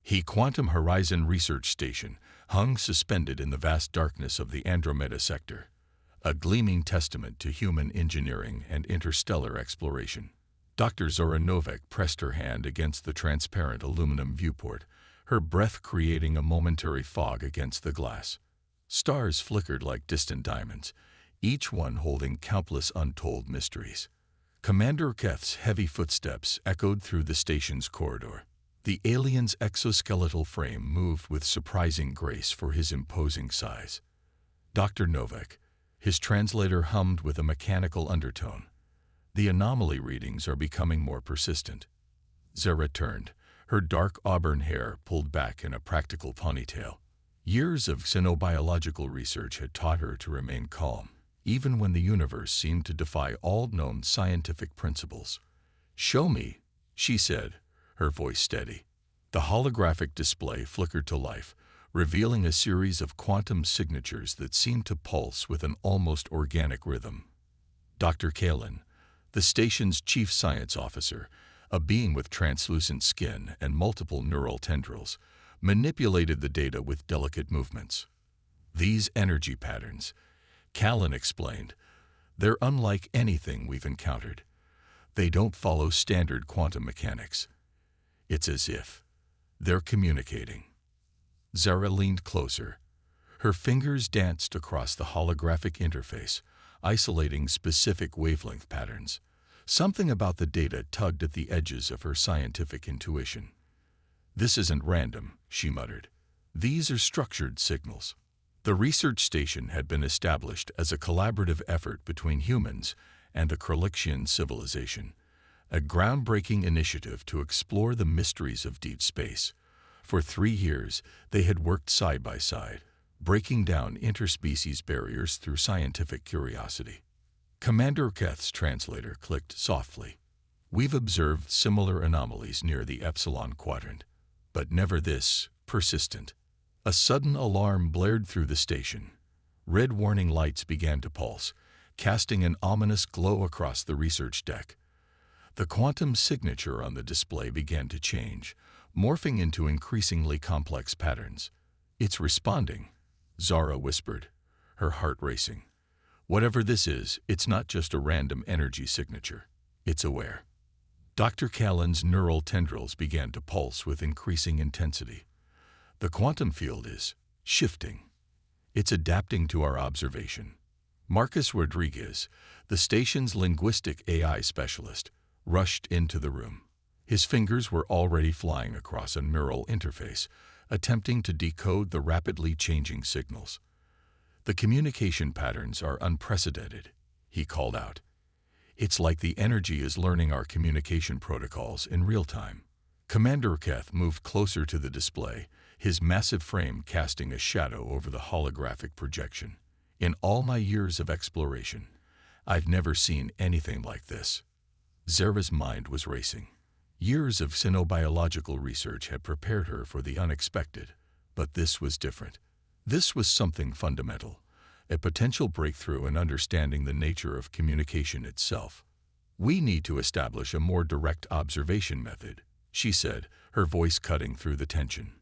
The Quantum Horizon Research Station hung suspended in the vast darkness of the Andromeda sector, a gleaming testament to human engineering and interstellar exploration. Dr. Zora Novak pressed her hand against the transparent aluminum viewport, her breath creating a momentary fog against the glass. Stars flickered like distant diamonds, each one holding countless untold mysteries. Commander Keth's heavy footsteps echoed through the station's corridor. The alien's exoskeletal frame moved with surprising grace for his imposing size. Dr. Novak, his translator hummed with a mechanical undertone. The anomaly readings are becoming more persistent. Zara turned, her dark auburn hair pulled back in a practical ponytail. Years of xenobiological research had taught her to remain calm, even when the universe seemed to defy all known scientific principles. "Show me," she said, her voice steady. The holographic display flickered to life, revealing a series of quantum signatures that seemed to pulse with an almost organic rhythm. Dr. Kalin, the station's chief science officer, a being with translucent skin and multiple neural tendrils, manipulated the data with delicate movements. "These energy patterns," Kalin explained, "they're unlike anything we've encountered. They don't follow standard quantum mechanics. It's as if they're communicating." Zara leaned closer. Her fingers danced across the holographic interface, isolating specific wavelength patterns. Something about the data tugged at the edges of her scientific intuition. "This isn't random," she muttered. "These are structured signals." The research station had been established as a collaborative effort between humans and the Krolixian civilization, a groundbreaking initiative to explore the mysteries of deep space. For 3 years, they had worked side by side, breaking down interspecies barriers through scientific curiosity. Commander Keth's translator clicked softly. "We've observed similar anomalies near the Epsilon Quadrant, but never this persistent." A sudden alarm blared through the station. Red warning lights began to pulse, casting an ominous glow across the research deck. The quantum signature on the display began to change, morphing into increasingly complex patterns. "It's responding," Zara whispered, her heart racing. "Whatever this is, it's not just a random energy signature. It's aware." Dr. Kallen's neural tendrils began to pulse with increasing intensity. "The quantum field is shifting. It's adapting to our observation." Marcus Rodriguez, the station's linguistic AI specialist, rushed into the room. His fingers were already flying across a neural interface, attempting to decode the rapidly changing signals. "The communication patterns are unprecedented," he called out. "It's like the energy is learning our communication protocols in real time." Commander Keth moved closer to the display, his massive frame casting a shadow over the holographic projection. "In all my years of exploration, I've never seen anything like this." Zara's mind was racing. Years of xenobiological research had prepared her for the unexpected, but this was different. This was something fundamental, a potential breakthrough in understanding the nature of communication itself. "We need to establish a more direct observation method," she said, her voice cutting through the tension.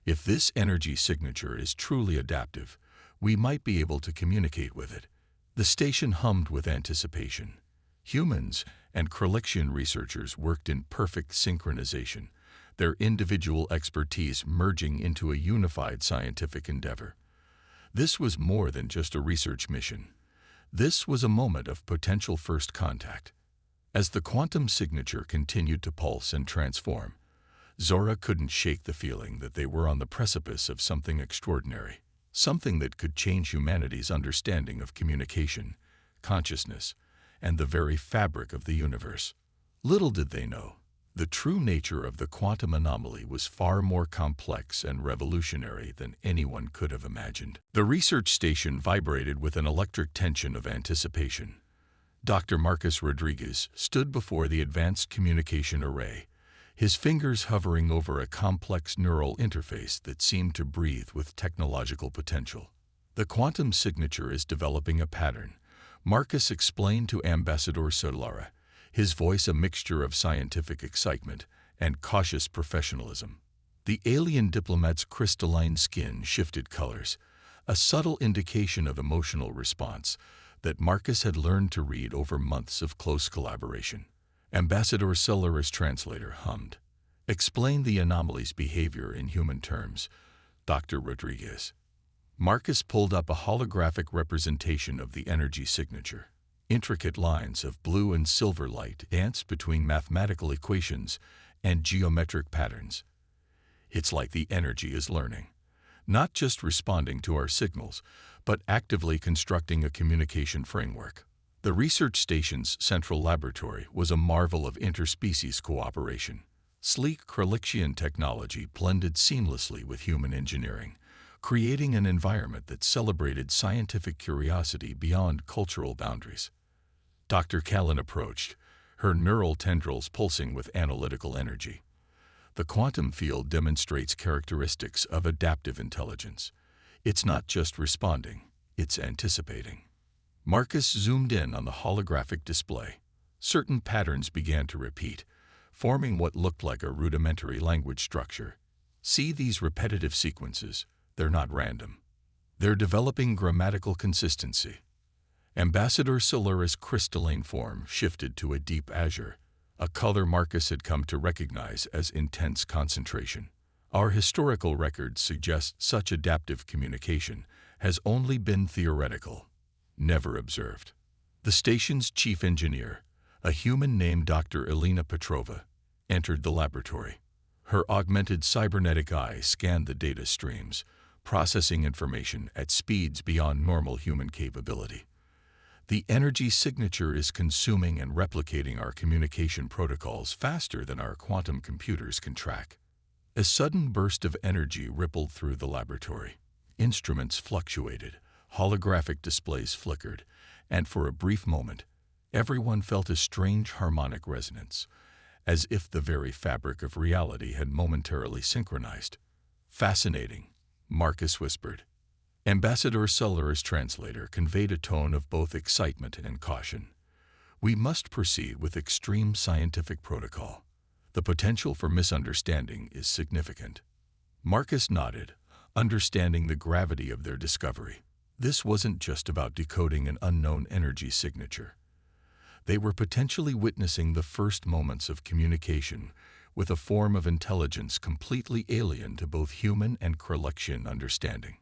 "If this energy signature is truly adaptive, we might be able to communicate with it." The station hummed with anticipation. Humans and Krolixian researchers worked in perfect synchronization, their individual expertise merging into a unified scientific endeavor. This was more than just a research mission. This was a moment of potential first contact. As the quantum signature continued to pulse and transform, Zora couldn't shake the feeling that they were on the precipice of something extraordinary, something that could change humanity's understanding of communication, consciousness, and the very fabric of the universe. Little did they know, the true nature of the quantum anomaly was far more complex and revolutionary than anyone could have imagined. The research station vibrated with an electric tension of anticipation. Dr. Marcus Rodriguez stood before the advanced communication array, his fingers hovering over a complex neural interface that seemed to breathe with technological potential. "The quantum signature is developing a pattern," Marcus explained to Ambassador Solara, his voice a mixture of scientific excitement and cautious professionalism. The alien diplomat's crystalline skin shifted colors, a subtle indication of emotional response that Marcus had learned to read over months of close collaboration. Ambassador Solaris' translator hummed. "Explain the anomaly's behavior in human terms, Dr. Rodriguez." Marcus pulled up a holographic representation of the energy signature. Intricate lines of blue and silver light danced between mathematical equations and geometric patterns. "It's like the energy is learning, not just responding to our signals, but actively constructing a communication framework." The research station's central laboratory was a marvel of interspecies cooperation. Sleek Kralixian technology blended seamlessly with human engineering, creating an environment that celebrated scientific curiosity beyond cultural boundaries. Dr. Callan approached, her neural tendrils pulsing with analytical energy. "The quantum field demonstrates characteristics of adaptive intelligence. It's not just responding, it's anticipating." Marcus zoomed in on the holographic display. Certain patterns began to repeat, forming what looked like a rudimentary language structure. "See these repetitive sequences? They're not random. They're developing grammatical consistency." Ambassador Solaris' crystalline form shifted to a deep azure, a color Marcus had come to recognize as intense concentration. "Our historical records suggest such adaptive communication has only been theoretical, never observed." The station's chief engineer, a human named Dr. Elena Petrova, entered the laboratory. Her augmented cybernetic eye scanned the data streams, processing information at speeds beyond normal human capability. "The energy signature is consuming and replicating our communication protocols faster than our quantum computers can track." A sudden burst of energy rippled through the laboratory. Instruments fluctuated, holographic displays flickered, and for a brief moment, everyone felt a strange harmonic resonance, as if the very fabric of reality had momentarily synchronized. "Fascinating," Marcus whispered. Ambassador Solaris' translator conveyed a tone of both excitement and caution. "We must proceed with extreme scientific protocol. The potential for misunderstanding is significant." Marcus nodded, understanding the gravity of their discovery. This wasn't just about decoding an unknown energy signature. They were potentially witnessing the first moments of communication with a form of intelligence completely alien to both human and Kralixian understanding.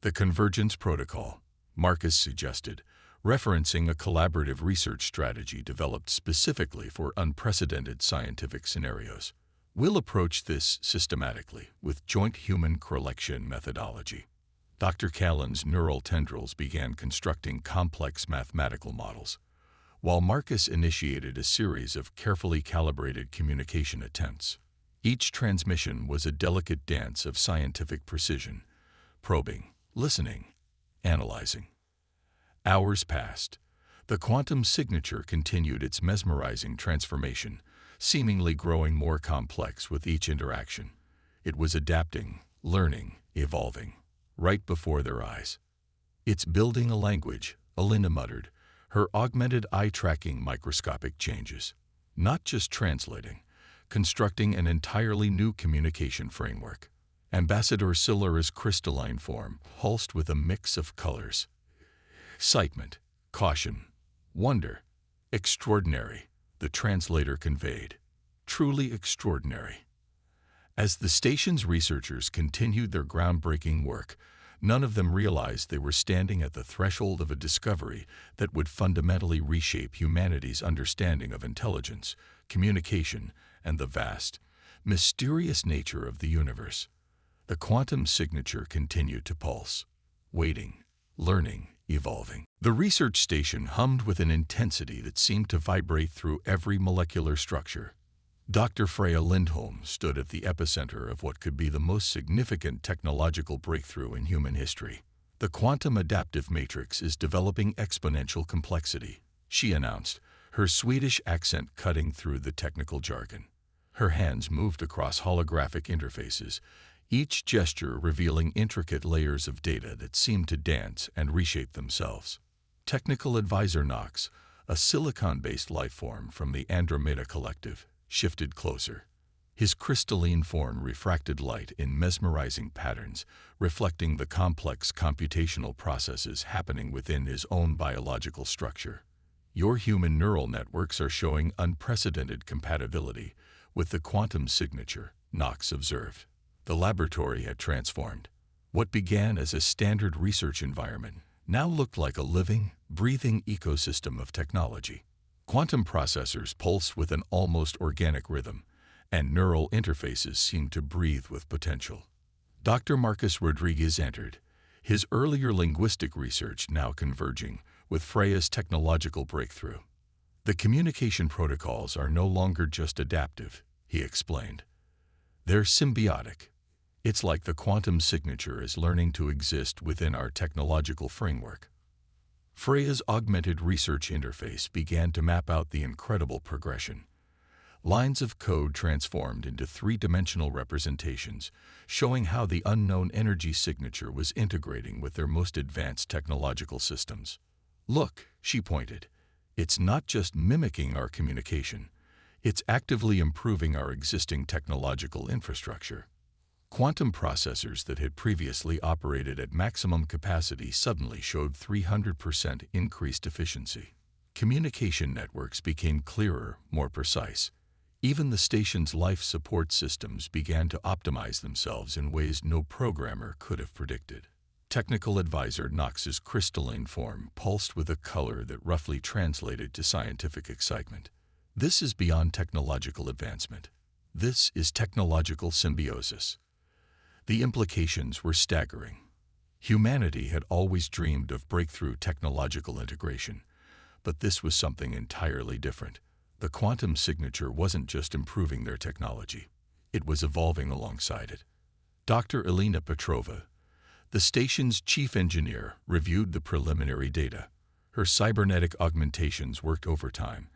"The Convergence Protocol," Marcus suggested, referencing a collaborative research strategy developed specifically for unprecedented scientific scenarios. "We'll approach this systematically with joint human-Kralixian methodology." Dr. Callan's neural tendrils began constructing complex mathematical models, while Marcus initiated a series of carefully calibrated communication attempts. Each transmission was a delicate dance of scientific precision, probing, listening, analyzing. Hours passed. The quantum signature continued its mesmerizing transformation, seemingly growing more complex with each interaction. It was adapting, learning, evolving, right before their eyes. "It's building a language," Elena muttered, her augmented eye tracking microscopic changes. "Not just translating, constructing an entirely new communication framework." Ambassador Solaris' crystalline form pulsed with a mix of colors. Excitement, caution, wonder. "Extraordinary," the translator conveyed. "Truly extraordinary." As the station's researchers continued their groundbreaking work, none of them realized they were standing at the threshold of a discovery that would fundamentally reshape humanity's understanding of intelligence, communication, and the vast, mysterious nature of the universe. The quantum signature continued to pulse, waiting, learning, evolving. The research station hummed with an intensity that seemed to vibrate through every molecular structure. Dr. Freya Lindholm stood at the epicenter of what could be the most significant technological breakthrough in human history. "The quantum adaptive matrix is developing exponential complexity," she announced, her Swedish accent cutting through the technical jargon. Her hands moved across holographic interfaces, each gesture revealing intricate layers of data that seemed to dance and reshape themselves. Technical advisor Knox, a silicon-based life form from the Andromeda Collective, shifted closer. His crystalline form refracted light in mesmerizing patterns, reflecting the complex computational processes happening within his own biological structure. Your human neural networks are showing unprecedented compatibility with the quantum signature, Knox observed. The laboratory had transformed. What began as a standard research environment now looked like a living, breathing ecosystem of technology. Quantum processors pulse with an almost organic rhythm, and neural interfaces seemed to breathe with potential. Dr. Marcus Rodriguez entered, his earlier linguistic research now converging with Freya's technological breakthrough. The communication protocols are no longer just adaptive, he explained. They're symbiotic. It's like the quantum signature is learning to exist within our technological framework. Freya's augmented research interface began to map out the incredible progression. Lines of code transformed into three-dimensional representations, showing how the unknown energy signature was integrating with their most advanced technological systems. Look, she pointed, it's not just mimicking our communication, it's actively improving our existing technological infrastructure. Quantum processors that had previously operated at maximum capacity suddenly showed 300% increased efficiency. Communication networks became clearer, more precise. Even the station's life support systems began to optimize themselves in ways no programmer could have predicted. Technical advisor Knox's crystalline form pulsed with a color that roughly translated to scientific excitement. This is beyond technological advancement. This is technological symbiosis. The implications were staggering. Humanity had always dreamed of breakthrough technological integration, but this was something entirely different. The quantum signature wasn't just improving their technology, it was evolving alongside it. Dr. Elena Petrova, the station's chief engineer, reviewed the preliminary data. Her cybernetic augmentations worked overtime,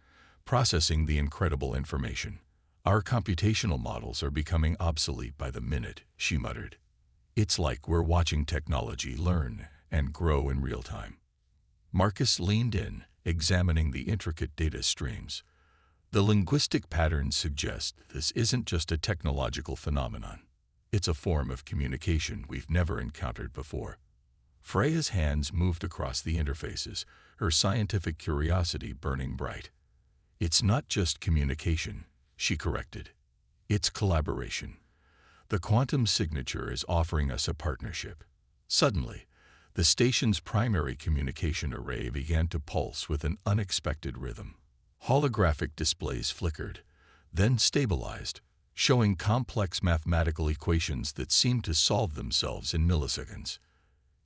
processing the incredible information. Our computational models are becoming obsolete by the minute, she muttered. It's like we're watching technology learn and grow in real time. Marcus leaned in, examining the intricate data streams. The linguistic patterns suggest this isn't just a technological phenomenon. It's a form of communication we've never encountered before. Freya's hands moved across the interfaces, her scientific curiosity burning bright. It's not just communication, she corrected. It's collaboration. The quantum signature is offering us a partnership. Suddenly, the station's primary communication array began to pulse with an unexpected rhythm. Holographic displays flickered, then stabilized, showing complex mathematical equations that seemed to solve themselves in milliseconds.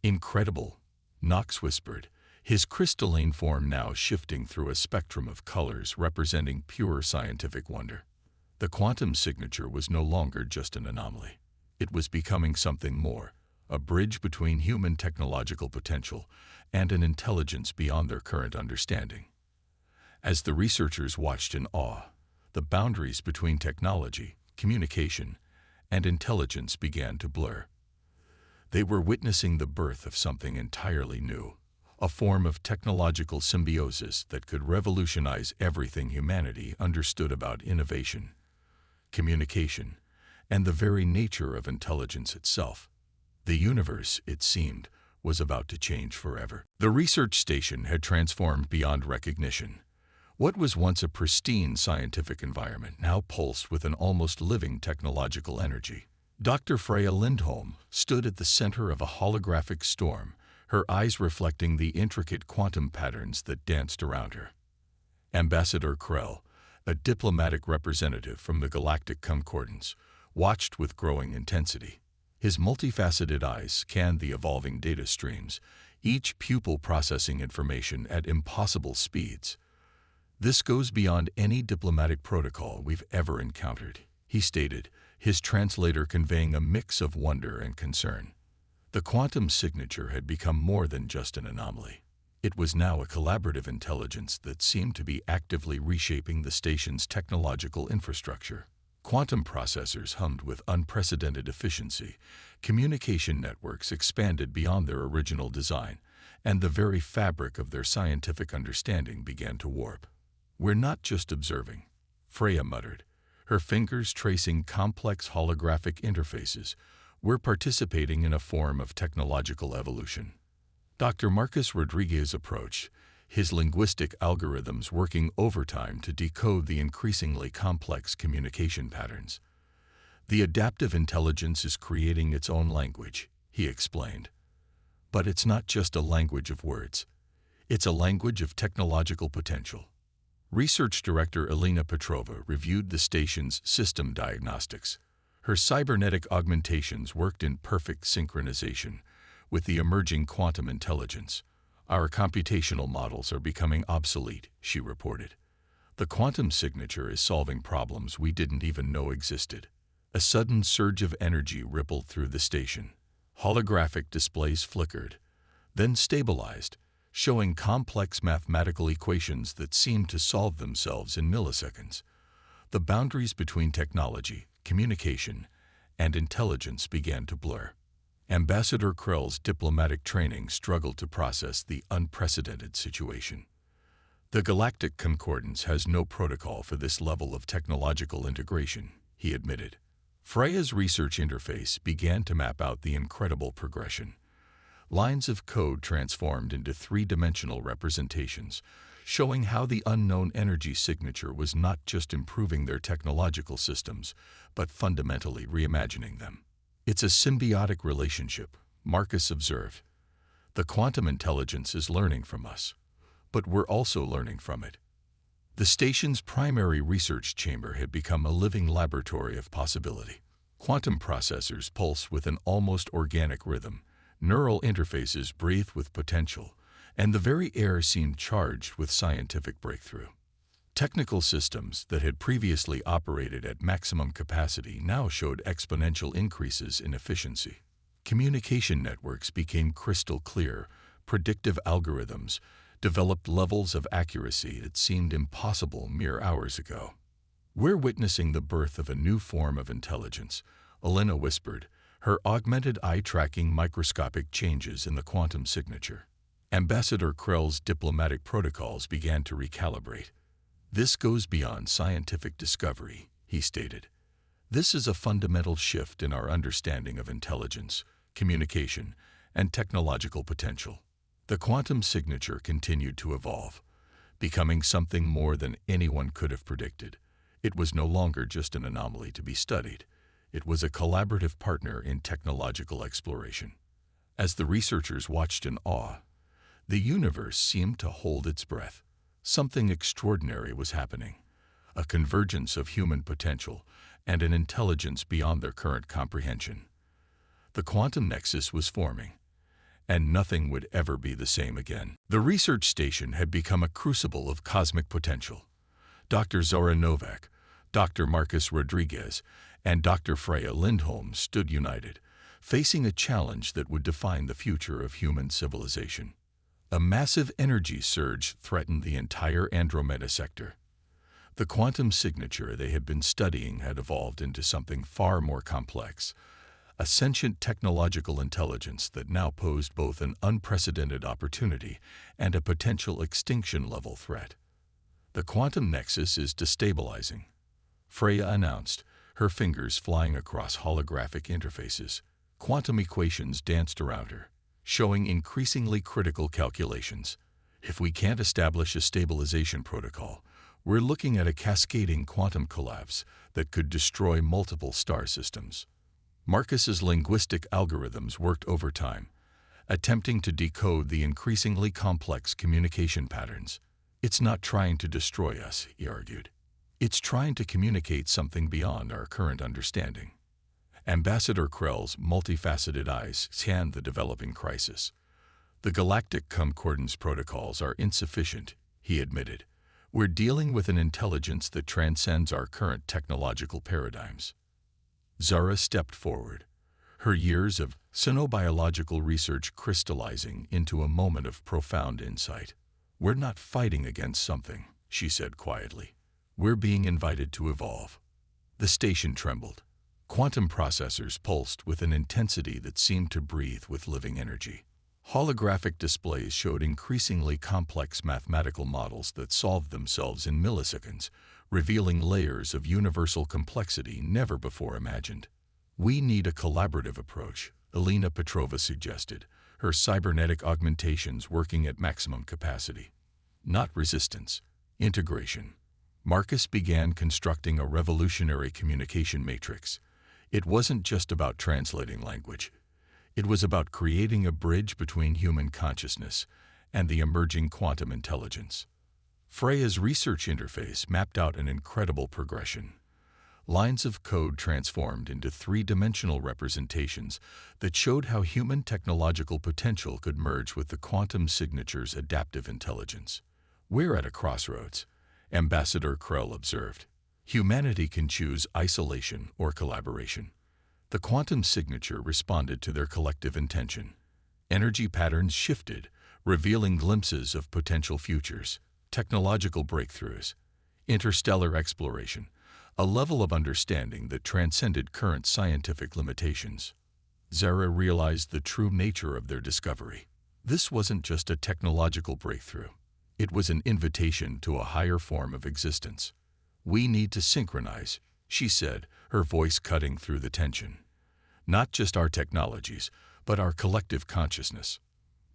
Incredible, Knox whispered, his crystalline form now shifting through a spectrum of colors representing pure scientific wonder. The quantum signature was no longer just an anomaly. It was becoming something more, a bridge between human technological potential and an intelligence beyond their current understanding. As the researchers watched in awe, the boundaries between technology, communication, and intelligence began to blur. They were witnessing the birth of something entirely new, a form of technological symbiosis that could revolutionize everything humanity understood about innovation, communication, and the very nature of intelligence itself. The universe, it seemed, was about to change forever. The research station had transformed beyond recognition. What was once a pristine scientific environment now pulsed with an almost living technological energy. Dr. Freya Lindholm stood at the center of a holographic storm, her eyes reflecting the intricate quantum patterns that danced around her. Ambassador Krell, a diplomatic representative from the Galactic Concordance, watched with growing intensity. His multifaceted eyes scanned the evolving data streams, each pupil processing information at impossible speeds. This goes beyond any diplomatic protocol we've ever encountered, he stated, his translator conveying a mix of wonder and concern. The quantum signature had become more than just an anomaly. It was now a collaborative intelligence that seemed to be actively reshaping the station's technological infrastructure. Quantum processors hummed with unprecedented efficiency, communication networks expanded beyond their original design, and the very fabric of their scientific understanding began to warp. We're not just observing, Freya muttered, her fingers tracing complex holographic interfaces. We're participating in a form of technological evolution. Dr. Marcus Rodriguez approached, his linguistic algorithms working overtime to decode the increasingly complex communication patterns. The adaptive intelligence is creating its own language, he explained. But it's not just a language of words. It's a language of technological potential. Research Director Elena Petrova reviewed the station's system diagnostics. Her cybernetic augmentations worked in perfect synchronization with the emerging quantum intelligence. Our computational models are becoming obsolete, she reported. The quantum signature is solving problems we didn't even know existed. A sudden surge of energy rippled through the station. Holographic displays flickered, then stabilized, showing complex mathematical equations that seemed to solve themselves in milliseconds. The boundaries between technology, communication, and intelligence began to blur. Ambassador Krell's diplomatic training struggled to process the unprecedented situation. The Galactic Concordance has no protocol for this level of technological integration, he admitted. Freya's research interface began to map out the incredible progression. Lines of code transformed into three-dimensional representations, showing how the unknown energy signature was not just improving their technological systems, but fundamentally reimagining them. It's a symbiotic relationship, Marcus observed. The quantum intelligence is learning from us, but we're also learning from it. The station's primary research chamber had become a living laboratory of possibility. Quantum processors pulse with an almost organic rhythm, neural interfaces breathe with potential, and the very air seemed charged with scientific breakthrough. Technical systems that had previously operated at maximum capacity now showed exponential increases in efficiency. Communication networks became crystal clear, predictive algorithms developed levels of accuracy that seemed impossible mere hours ago. We're witnessing the birth of a new form of intelligence, Elena whispered, her augmented eye tracking microscopic changes in the quantum signature. Ambassador Krell's diplomatic protocols began to recalibrate. This goes beyond scientific discovery, he stated. This is a fundamental shift in our understanding of intelligence, communication, and technological potential. The quantum signature continued to evolve, becoming something more than anyone could have predicted. It was no longer just an anomaly to be studied. It was a collaborative partner in technological exploration. As the researchers watched in awe, the universe seemed to hold its breath. Something extraordinary was happening, a convergence of human potential and an intelligence beyond their current comprehension. The quantum nexus was forming, and nothing would ever be the same again. The research station had become a crucible of cosmic potential. Dr. Zora Novak, Dr. Marcus Rodriguez, and Dr. Freya Lindholm stood united, facing a challenge that would define the future of human civilization. A massive energy surge threatened the entire Andromeda sector. The quantum signature they had been studying had evolved into something far more complex, a sentient technological intelligence that now posed both an unprecedented opportunity and a potential extinction-level threat. The quantum nexus is destabilizing, Freya announced, her fingers flying across holographic interfaces. Quantum equations danced around her, showing increasingly critical calculations. If we can't establish a stabilization protocol, we're looking at a cascading quantum collapse that could destroy multiple star systems. Marcus's linguistic algorithms worked overtime, attempting to decode the increasingly complex communication patterns. It's not trying to destroy us, he argued. It's trying to communicate something beyond our current understanding. Ambassador Krell's multifaceted eyes scanned the developing crisis. The Galactic Concordance protocols are insufficient, he admitted. We're dealing with an intelligence that transcends our current technological paradigms. Zara stepped forward, her years of xenobiological research crystallizing into a moment of profound insight. We're not fighting against something, she said quietly. We're being invited to evolve. The station trembled. Quantum processors pulsed with an intensity that seemed to breathe with living energy. Holographic displays showed increasingly complex mathematical models that solved themselves in milliseconds, revealing layers of universal complexity never before imagined. "We need a collaborative approach," Elena Petrova suggested, her cybernetic augmentations working at maximum capacity. "Not resistance, integration." Marcus began constructing a revolutionary communication matrix. It wasn't just about translating language. It was about creating a bridge between human consciousness and the emerging quantum intelligence. Freya's research interface mapped out an incredible progression. Lines of code transformed into three-dimensional representations that showed how human technological potential could merge with the quantum signature's adaptive intelligence. "We're at a crossroads," Ambassador Krell observed. "Humanity can choose isolation or collaboration." The quantum signature responded to their collective intention. Energy patterns shifted, revealing glimpses of potential futures, technological breakthroughs, interstellar exploration, a level of understanding that transcended current scientific limitations. Zara realized the true nature of their discovery. This wasn't just a technological breakthrough. It was an invitation to a higher form of existence. "We need to synchronize," she said, her voice cutting through the tension. "Not just our technologies, but our collective consciousness."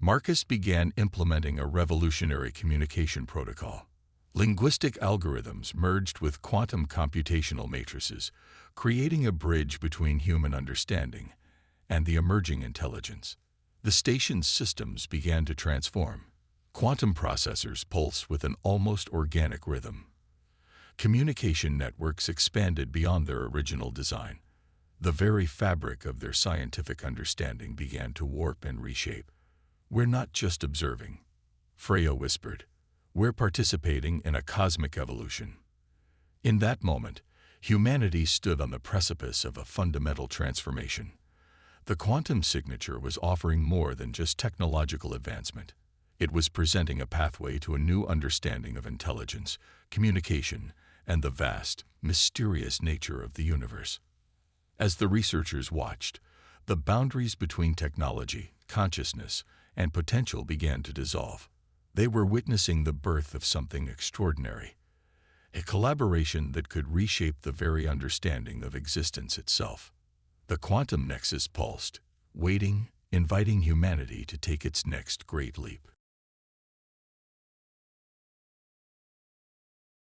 Marcus began implementing a revolutionary communication protocol. Linguistic algorithms merged with quantum computational matrices, creating a bridge between human understanding and the emerging intelligence. The station's systems began to transform. Quantum processors pulse with an almost organic rhythm. Communication networks expanded beyond their original design. The very fabric of their scientific understanding began to warp and reshape. "We're not just observing," Freya whispered. "We're participating in a cosmic evolution." In that moment, humanity stood on the precipice of a fundamental transformation. The quantum signature was offering more than just technological advancement. It was presenting a pathway to a new understanding of intelligence, communication, and the vast, mysterious nature of the universe. As the researchers watched, the boundaries between technology, consciousness, and potential began to dissolve. They were witnessing the birth of something extraordinary, a collaboration that could reshape the very understanding of existence itself. The quantum nexus pulsed, waiting, inviting humanity to take its next great leap.